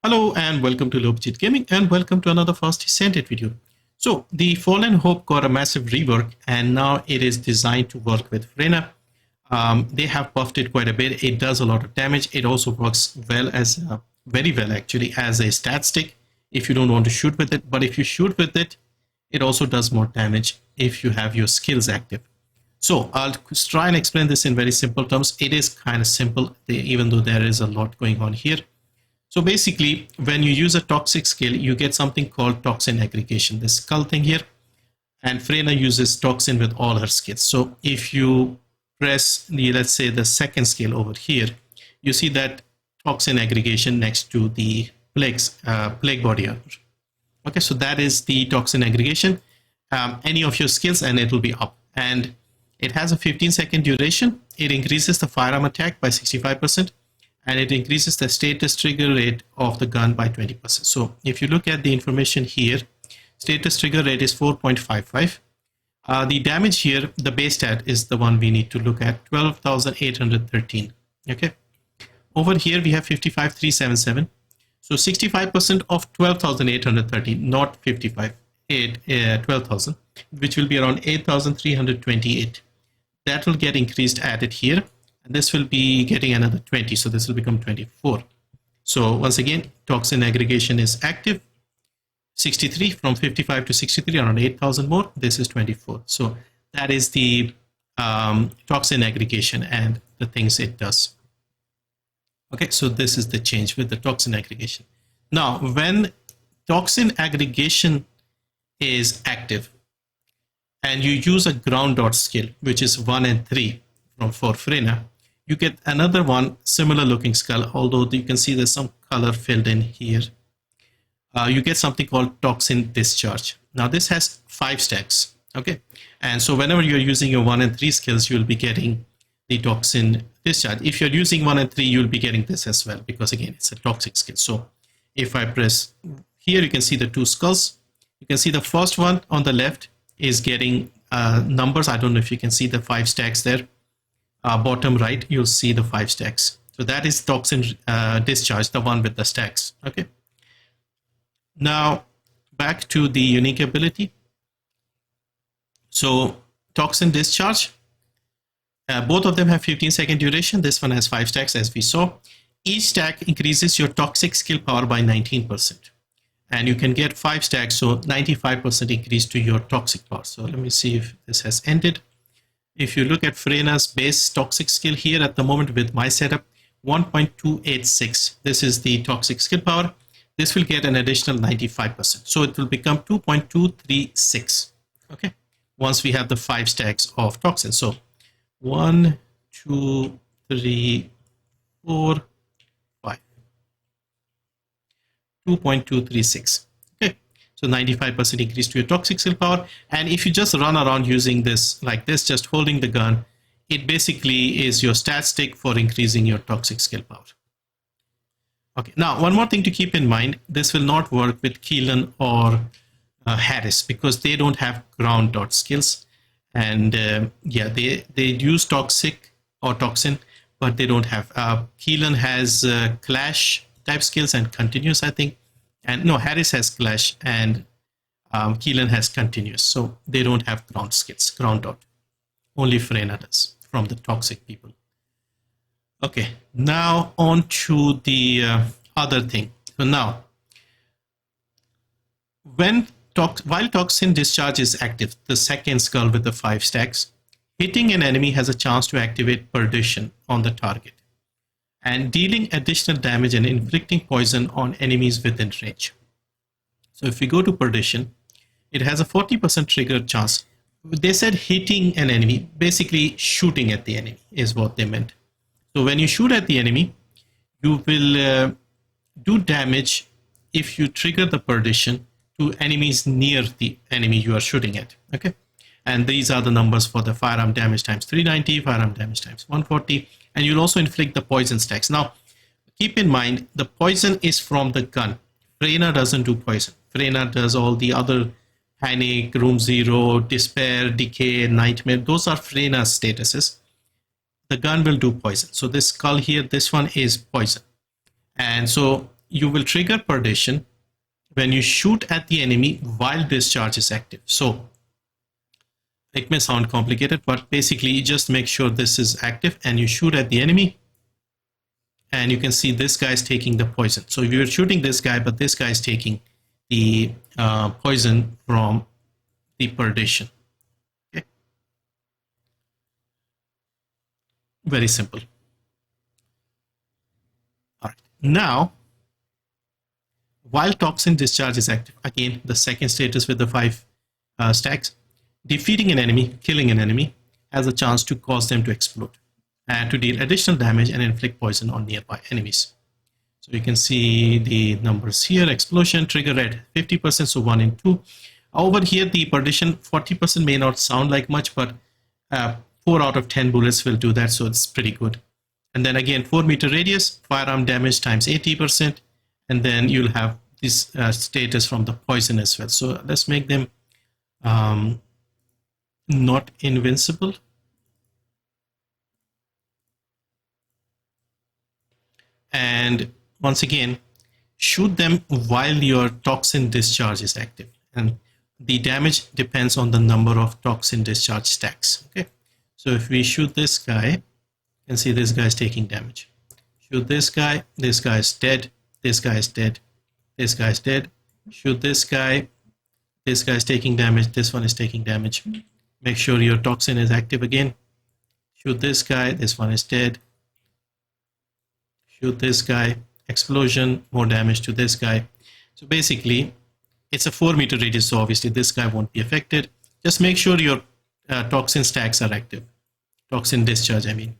Hello and welcome to Lobjit Gaming and welcome to another fast Descendant video. So the Fallen Hope got a massive rework and now it is designed to work with Freyna. They have buffed it quite a bit. It does a lot of damage. It also works well as very well actually as a stat stick if you don't want to shoot with it. But if you shoot with it, it also does more damage if you have your skills active. So I'll try and explain this in very simple terms. It is kind of simple even though there is a lot going on here. So basically, when you use a toxic skill, you get something called Toxin Aggregation, this skull thing here. And Freyna uses Toxin with all her skills. So if you press the, let's say, the second skill over here, you see that Toxin Aggregation next to the plague body armor. Okay, so that is the Toxin Aggregation. Any of your skills and it will be up. And it has a 15-second duration. It increases the Firearm Atk by 65%. And it increases the status trigger rate of the gun by 20%. So if you look at the information here, status trigger rate is 4.55. The damage here, the base stat is the one we need to look at, 12,813. Okay. Over here we have 55,377. So 65% of 12,813, not 12,000, which will be around 8,328. That will get increased added here. And this will be getting another 20, so this will become 24. So once again, Toxin Aggregation is active. 63 from 55 to 63, around 8,000 more. This is 24. So that is the Toxin Aggregation and the things it does. Okay, so this is the change with the Toxin Aggregation. Now, when Toxin Aggregation is active and you use a ground dot skill, which is 1 and 3 for Freyna, you get another one similar looking skull, although you can see there's some color filled in here. You get something called Toxin Discharge. Now this has 5 stacks, okay? And so whenever you're using your 1 and 3 skills, you'll be getting the Toxin Discharge. If you're using 1 and 3, you'll be getting this as well, because again, it's a toxic skill. So if I press here, you can see the 2 skulls. You can see the first one on the left is getting numbers. I don't know if you can see the 5 stacks there. Bottom right, you'll see the 5 stacks. So that is Toxin Discharge, the one with the stacks. Okay. Now back to the unique ability. So Toxin Discharge, both of them have 15-second duration. This one has 5 stacks, as we saw. Each stack increases your toxic skill power by 19%. And you can get 5 stacks, so 95% increase to your toxic power. So let me see if this has ended. If you look at Freyna's base toxic skill here at the moment with my setup, 1.286. This is the toxic skill power. This will get an additional 95%. So it will become 2.236. Okay. Once we have the 5 stacks of toxin. So 1, 2, 3, 4, 5. 2.236. So 95% increase to your toxic skill power. And if you just run around using this like this, just holding the gun, it basically is your stat stick for increasing your toxic skill power. Okay, now one more thing to keep in mind, this will not work with Keelan or Harris because they don't have ground dot skills. And yeah, they use toxic or toxin, but they don't have. Keelan has clash type skills and continuous, I think. And no, Harris has clash and Keelan has continuous. So they don't have ground skills, ground dot. Only Freyna does from the toxic people. Okay, now on to the other thing. So now, while Toxin Discharge is active, the second skull with the 5 stacks, hitting an enemy has a chance to activate Perdition on the target and dealing additional damage and inflicting poison on enemies within range. So if we go to Perdition, it has a 40% trigger chance. They said hitting an enemy, basically shooting at the enemy is what they meant. So when you shoot at the enemy, you will do damage if you trigger the Perdition to enemies near the enemy you are shooting at. Okay. And these are the numbers for the firearm damage times 390, firearm damage times 140, and you'll also inflict the poison stacks. Now, keep in mind, the poison is from the gun. Freyna doesn't do poison. Freyna does all the other panic, room zero, despair, decay, nightmare. Those are Freyna's statuses. The gun will do poison. So this skull here, this one is poison. And so you will trigger Perdition when you shoot at the enemy while discharge is active. So it may sound complicated, but basically you just make sure this is active and you shoot at the enemy. And you can see this guy is taking the poison. So you're shooting this guy, but this guy is taking the poison from the Perdition. Okay. Very simple. All right. Now, while Toxin Discharge is active, again, the second status with the 5 stacks, defeating an enemy, killing an enemy, has a chance to cause them to explode and to deal additional damage and inflict poison on nearby enemies. So you can see the numbers here. Explosion, trigger at 50%, so 1 in 2. Over here, the Perdition, 40% may not sound like much, but 4 out of 10 bullets will do that, so it's pretty good. And then again, 4-meter radius, firearm damage times 80%, and then you'll have this status from the poison as well. So let's make them not invincible. And once again, shoot them while your Toxin Discharge is active. And the damage depends on the number of Toxin Discharge stacks. Okay, so if we shoot this guy, you can see this guy is taking damage. Shoot this guy is dead, this guy is dead, this guy is dead. Shoot this guy is taking damage, this one is taking damage. Make sure your Toxin is active again. Shoot this guy, this one is dead. Shoot this guy, explosion, more damage to this guy. So basically, it's a 4-meter radius, so obviously this guy won't be affected. Just make sure your Toxin stacks are active. Toxin Discharge, I mean,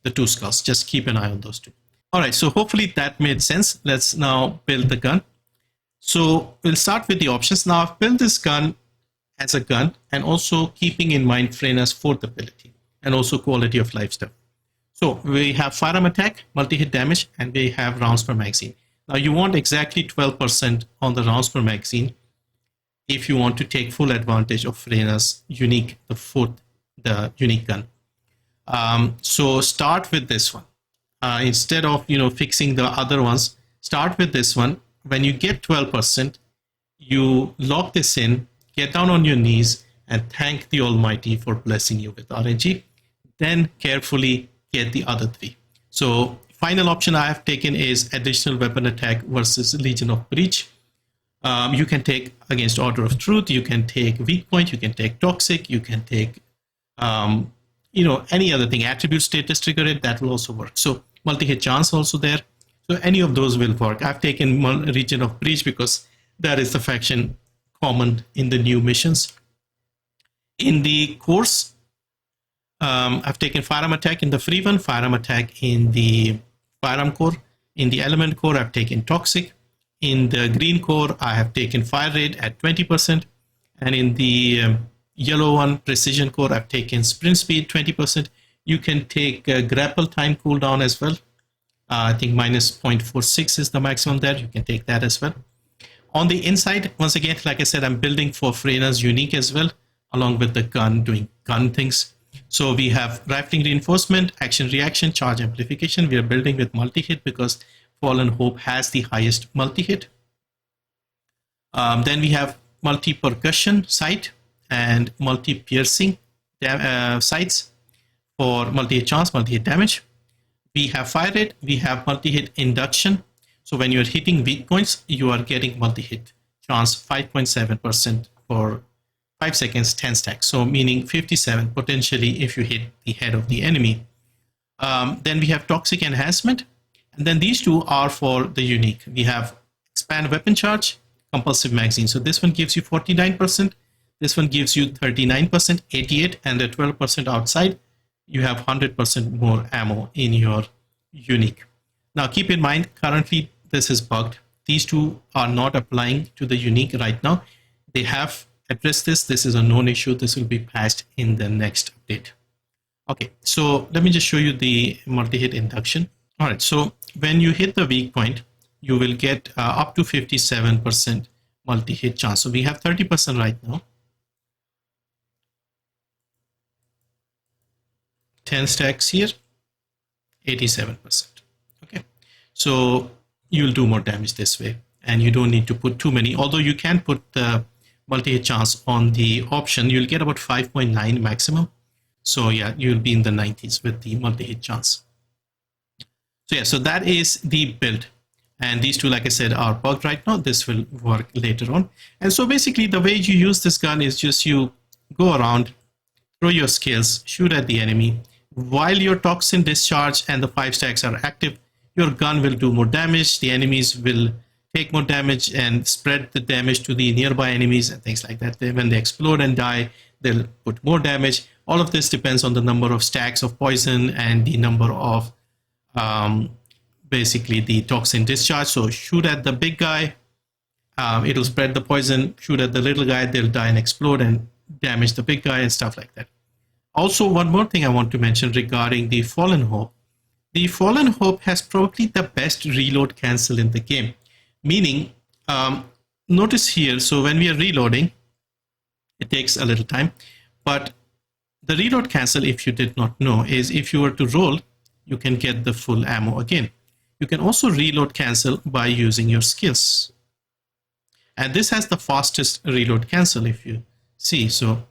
the 2 skulls. Just keep an eye on those 2. All right, so hopefully that made sense. Let's now build the gun. So we'll start with the options. Now I've built this gun as a gun and also keeping in mind Freyna's 4th ability and also quality of life stuff. So we have Firearm Atk, multi-hit damage, and we have rounds per magazine. Now you want exactly 12% on the rounds per magazine if you want to take full advantage of Freyna's unique, the unique gun. So start with this one. Instead of fixing the other ones, start with this one. When you get 12%, you lock this in, get down on your knees, and thank the Almighty for blessing you with RNG. Then carefully get the other 3. So final option I have taken is additional weapon attack versus Legion of Breach. You can take against Order of Truth, you can take weak point, you can take toxic, you can take any other thing, attribute status trigger it, that will also work. So multi-hit chance also there. So any of those will work. I've taken Legion of Breach because that is the faction common in the new missions. In the course, I've taken Firearm Atk in the free one, Firearm Atk in the Firearm core. In the Element core, I've taken Toxic. In the green core, I have taken Fire Rate at 20%. And in the yellow one, Precision core, I've taken Sprint Speed 20%. You can take Grapple Time cooldown as well. I think minus 0.46 is the maximum there. You can take that as well. On the inside, once again, like I said, I'm building for Freyna's unique as well, along with the gun, doing gun things. So we have rifling reinforcement, action reaction, charge amplification. We are building with multi-hit because Fallen Hope has the highest multi-hit. Then we have multi-percussion sight and multi-piercing sights for multi-hit chance, multi-hit damage. We have fire rate, we have multi-hit induction. So when you're hitting weak points, you are getting multi-hit chance 5.7% for 5 seconds, 10 stacks. So meaning 57 potentially if you hit the head of the enemy. Then we have toxic enhancement. And then these 2 are for the unique. We have expand weapon charge, compulsive magazine. So this one gives you 49%. This one gives you 39%, 88, and the 12% outside. You have 100% more ammo in your unique. Now keep in mind, currently this is bugged. These 2 are not applying to the unique right now. They have addressed this. This is a known issue. This will be patched in the next update. Okay, so let me just show you the multi-hit induction. All right, so when you hit the weak point, you will get up to 57% multi-hit chance. So we have 30% right now. 10 stacks here, 87%. Okay, so you'll do more damage this way. And you don't need to put too many, although you can put the multi-hit chance on the option. You'll get about 5.9 maximum. So yeah, you'll be in the 90s with the multi-hit chance. So yeah, so that is the build. And these two, like I said, are bugged right now. This will work later on. And so basically the way you use this gun is just you go around, throw your skills, shoot at the enemy. While your Toxin Discharge and the 5 stacks are active, your gun will do more damage. The enemies will take more damage and spread the damage to the nearby enemies and things like that. When they explode and die, they'll put more damage. All of this depends on the number of stacks of poison and the number of basically the Toxin Discharge. So shoot at the big guy, it'll spread the poison. Shoot at the little guy, they'll die and explode and damage the big guy and stuff like that. Also, one more thing I want to mention regarding the Fallen Hope. The Fallen Hope has probably the best reload cancel in the game. Meaning, notice here, so when we are reloading, it takes a little time, but the reload cancel, if you did not know, is if you were to roll, you can get the full ammo again. You can also reload cancel by using your skills. And this has the fastest reload cancel, if you see. So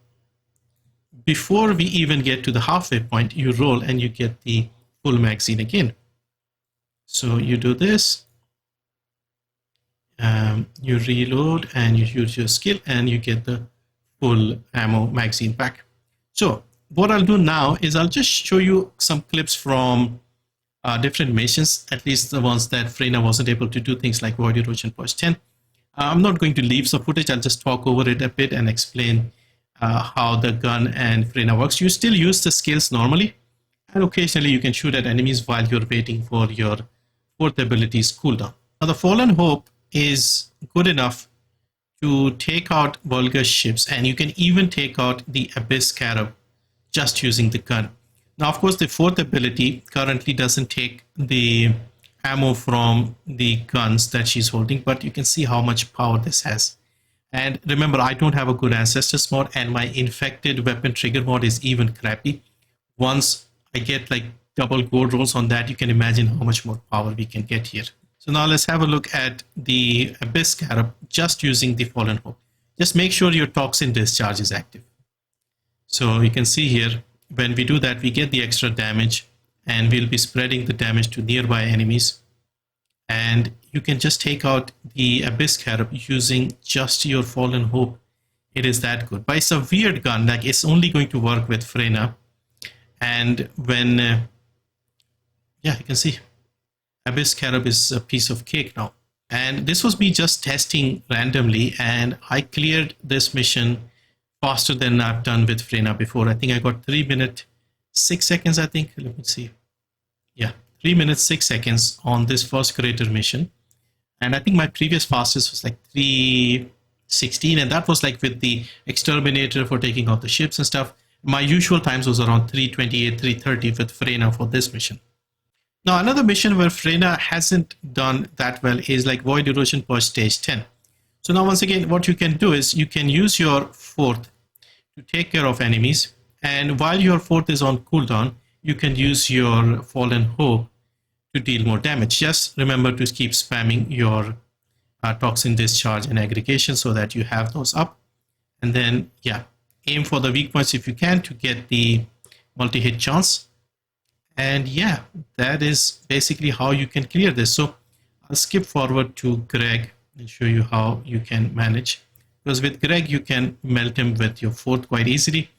before we even get to the halfway point, you roll and you get the full magazine again. So you do this, you reload and you use your skill and you get the full ammo magazine back. So what I'll do now is I'll just show you some clips from different missions, at least the ones that Freyna wasn't able to do, things like Void Erosion Push 10. I'm not going to leave some footage, I'll just talk over it a bit and explain how the gun and Freyna works. You still use the skills normally, and occasionally you can shoot at enemies while you're waiting for your 4th ability's cooldown. Now the Fallen Hope is good enough to take out Vulgus ships, and you can even take out the Abyss Scarab just using the gun. Now, of course, the 4th ability currently doesn't take the ammo from the guns that she's holding, but you can see how much power this has. And remember, I don't have a good Ancestors mod, and my infected weapon trigger mod is even crappy. Once I get like double gold rolls on that, you can imagine how much more power we can get here. So now let's have a look at the Abyss Scarab just using the Fallen Hope. Just make sure your Toxin Discharge is active. So you can see here, when we do that, we get the extra damage and we'll be spreading the damage to nearby enemies. And you can just take out the Abyss Scarab using just your Fallen Hope. It is that good. But it's a weird gun, like it's only going to work with Freyna. And when, yeah, you can see Abyss Scarab is a piece of cake now. And this was me just testing randomly, and I cleared this mission faster than I've done with Freyna before. I think I got 3 minutes 6 seconds, I think. Let me see. Yeah, 3 minutes 6 seconds on this first creator mission. And I think my previous fastest was like 3:16, and that was like with the exterminator for taking out the ships and stuff. My usual times was around 3:28, 3:30 with Freyna for this mission. Now, another mission where Freyna hasn't done that well is like Void Erosion Purge Stage 10. So now once again, what you can do is you can use your 4th to take care of enemies. And while your 4th is on cooldown, you can use your Fallen Hope to deal more damage. Just remember to keep spamming your Toxin Discharge and Aggregation so that you have those up. And then, yeah, aim for the weak points if you can to get the multi-hit chance. And yeah, that is basically how you can clear this. So I'll skip forward to Greg and show you how you can manage. Because with Greg, you can melt him with your 4th quite easily.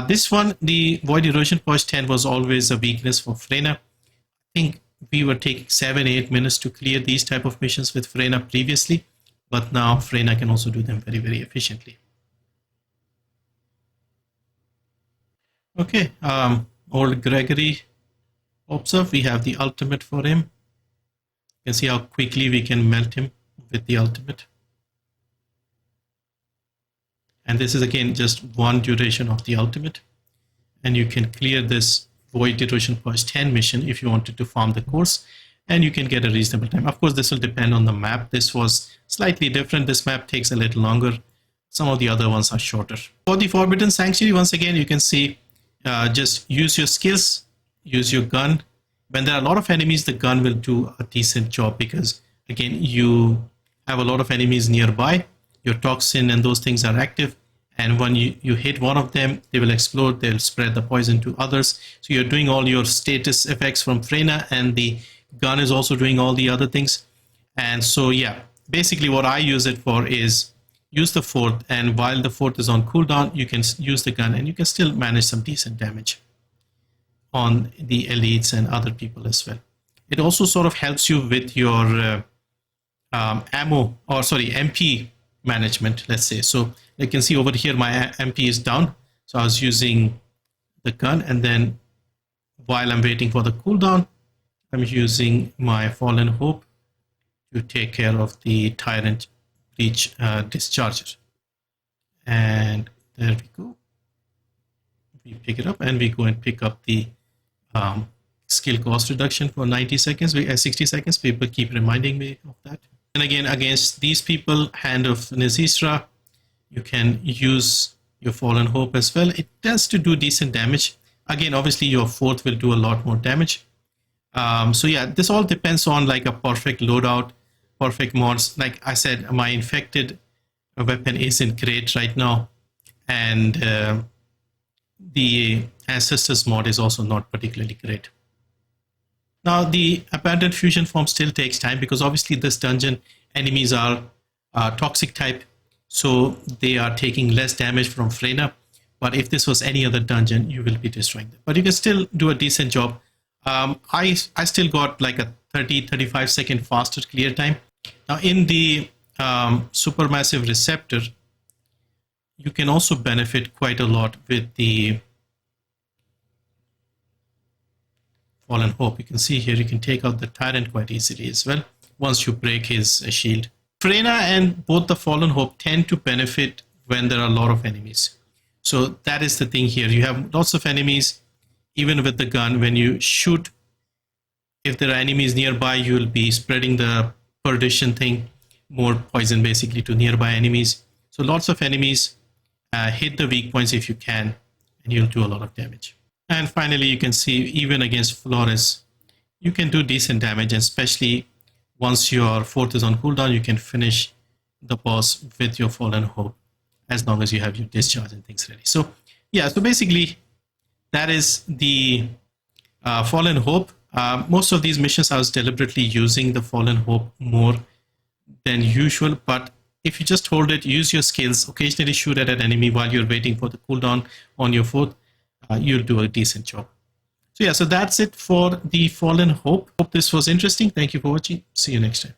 This one, the Void Erosion Purge 10 was always a weakness for Freyna. I think we were taking 7-8 minutes to clear these type of missions with Freyna previously, but now Freyna can also do them very, very efficiently. Okay, old Gregory. Observe, we have the ultimate for him. You can see how quickly we can melt him with the ultimate. And this is again just one duration of the ultimate. And you can clear this Void Erosion Purge 10 mission if you wanted to farm the course, and you can get a reasonable time. Of course, this will depend on the map. This was slightly different. This map takes a little longer. Some of the other ones are shorter. For the Forbidden Sanctuary, once again, you can see just use your skills, use your gun, When there are a lot of enemies, the gun will do a decent job because, again, you have a lot of enemies nearby. Your toxin and those things are active. And when you hit one of them, they will explode. They'll spread the poison to others. So you're doing all your status effects from Freyna, and the gun is also doing all the other things. And so, yeah, basically what I use it for is use the fourth. And while the fourth is on cooldown, you can use the gun and you can still manage some decent damage on the elites and other people as well. It also sort of helps you with your MP management, let's say. So you can see over here, my MP is down. So I was using the gun, and then while I'm waiting for the cooldown, I'm using my Fallen Hope to take care of the Tyrant Breach Discharger. And there we go. We pick it up and we go and pick up the skill cost reduction for 90 seconds, 60 seconds. People keep reminding me of that. And again, against these people, Hand of Nazisra, you can use your Fallen Hope as well. It tends to do decent damage. Again, obviously your fourth will do a lot more damage. So yeah, this all depends on like a perfect loadout, perfect mods. Like I said, my infected weapon isn't great right now, and the Ancestors mod is also not particularly great. Now, the Abandoned Fusion form still takes time because obviously this dungeon enemies are toxic type, so they are taking less damage from Freyna. But if this was any other dungeon, you will be destroying them. But you can still do a decent job. I still got like a 30-35 second faster clear time. Now, in the Supermassive Receptor, you can also benefit quite a lot with the Fallen Hope. You can see here, you can take out the Tyrant quite easily as well once you break his shield. Freyna and both the Fallen Hope tend to benefit when there are a lot of enemies. So that is the thing here. You have lots of enemies, even with the gun. When you shoot, if there are enemies nearby, you will be spreading the Perdition thing, more poison basically to nearby enemies. So lots of enemies, hit the weak points if you can, and you'll do a lot of damage. And finally, you can see even against Flores, you can do decent damage, and especially once your fourth is on cooldown, you can finish the boss with your Fallen Hope as long as you have your discharge and things ready. So yeah, so basically that is the Fallen Hope. Most of these missions I was deliberately using the Fallen Hope more than usual, but if you just hold it, use your skills, occasionally shoot at an enemy while you're waiting for the cooldown on your fourth, you'll do a decent job. So yeah, so that's it for the Fallen Hope. Hope this was interesting. Thank you for watching. See you next time.